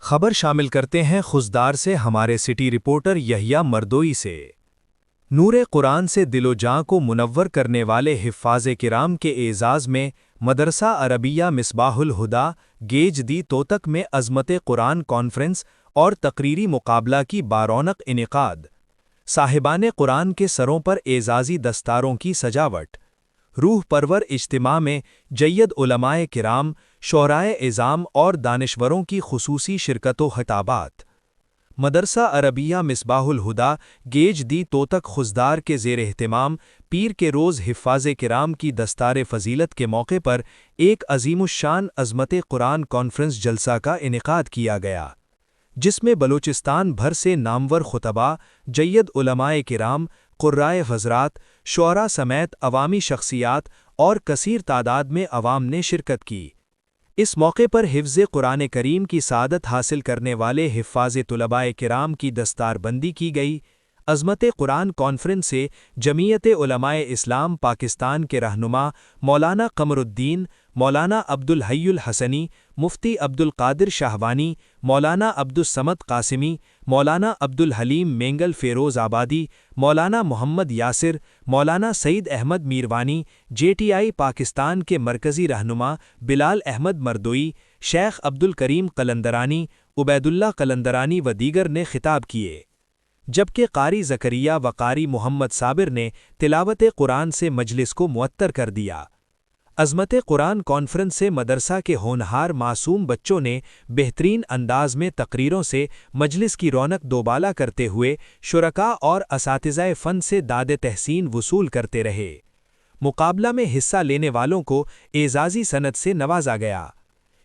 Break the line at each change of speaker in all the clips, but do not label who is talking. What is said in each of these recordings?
خبر شامل کرتے ہیں خزدار سے ہمارے سٹی رپورٹر یحییٰ مردوئی سے۔ نور قرآن سے دل و جاں کو منور کرنے والے حفاظ کرام کے اعزاز میں مدرسہ عربیہ مصباح الہدیٰ گیج دی توتک میں عظمت قرآن کانفرنس اور تقریری مقابلہ کی بارونق انعقاد۔ صاحبان قرآن کے سروں پر اعزازی دستاروں کی سجاوٹ۔ روح پرور اجتماع میں جید علماء کرام، شعرائے عظام اور دانشوروں کی خصوصی شرکت و خطابات۔ مدرسہ عربیہ مصباح الہدیٰ گیج دی توتک خزدار کے زیر اہتمام پیر کے روز حفاظ کرام کی دستار فضیلت کے موقع پر ایک عظیم الشان عظمت قرآن کانفرنس جلسہ کا انعقاد کیا گیا، جس میں بلوچستان بھر سے نامور خطباء، جید علماء کرام، قرائے حضرات، شعراء سمیت عوامی شخصیات اور کثیر تعداد میں عوام نے شرکت کی۔ اس موقع پر حفظ قرآن کریم کی سعادت حاصل کرنے والے حفاظ طلباء کرام کی دستار بندی کی گئی۔ عظمت قرآن کانفرنس سے جمعیت علماء اسلام پاکستان کے رہنما مولانا قمر الدین، مولانا عبدالحی الحسنی، مفتی عبدالقادر شاہوانی، مولانا عبدالصمد قاسمی، مولانا عبدالحلیم مینگل فیروز آبادی، مولانا محمد یاسر، مولانا سعید احمد میروانی، JTI پاکستان کے مرکزی رہنما بلال احمد مردوئی، شیخ عبدالکریم قلندرانی، عبید اللہ قلندرانی و دیگر نے خطاب کیے، جبکہ قاری زکریہ و قاری محمد صابر نے تلاوت قرآن سے مجلس کو معطر کر دیا۔ عظمت قرآن کانفرنس سے مدرسہ کے ہونہار معصوم بچوں نے بہترین انداز میں تقریروں سے مجلس کی رونق دوبالا کرتے ہوئے شرکاء اور اساتذہ فن سے داد تحسین وصول کرتے رہے۔ مقابلہ میں حصہ لینے والوں کو اعزازی سند سے نوازا گیا۔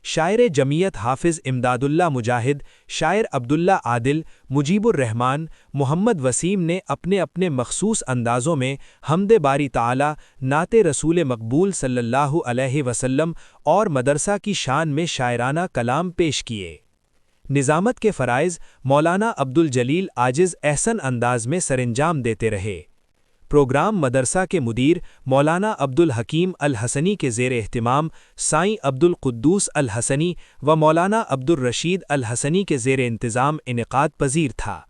شاعر جمعیت حافظ امداد اللہ مجاہد، شاعر عبداللہ عادل، مجیب الرحمن، محمد وسیم نے اپنے اپنے مخصوص اندازوں میں حمد باری تعالی، نعت رسول مقبول صلی اللہ علیہ وسلم اور مدرسہ کی شان میں شاعرانہ کلام پیش کیے۔ نظامت کے فرائض مولانا عبدالجلیل عاجز احسن انداز میں سرانجام دیتے رہے۔ پروگرام مدرسہ کے مدیر مولانا عبدالحکیم الحسنی کے زیر اہتمام سائیں عبدالقدوس الحسنی و مولانا عبدالرشید الحسنی کے زیر انتظام انعقاد پذیر تھا۔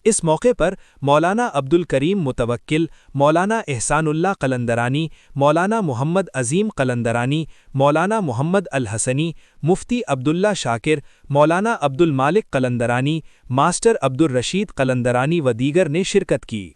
اس موقع پر مولانا عبدالکریم متوکل، مولانا احسان اللہ قلندرانی، مولانا محمد عظیم قلندرانی، مولانا محمد الحسنی، مفتی عبداللہ شاکر، مولانا عبدالمالک قلندرانی، ماسٹر عبدالرشید قلندرانی و دیگر نے شرکت کی۔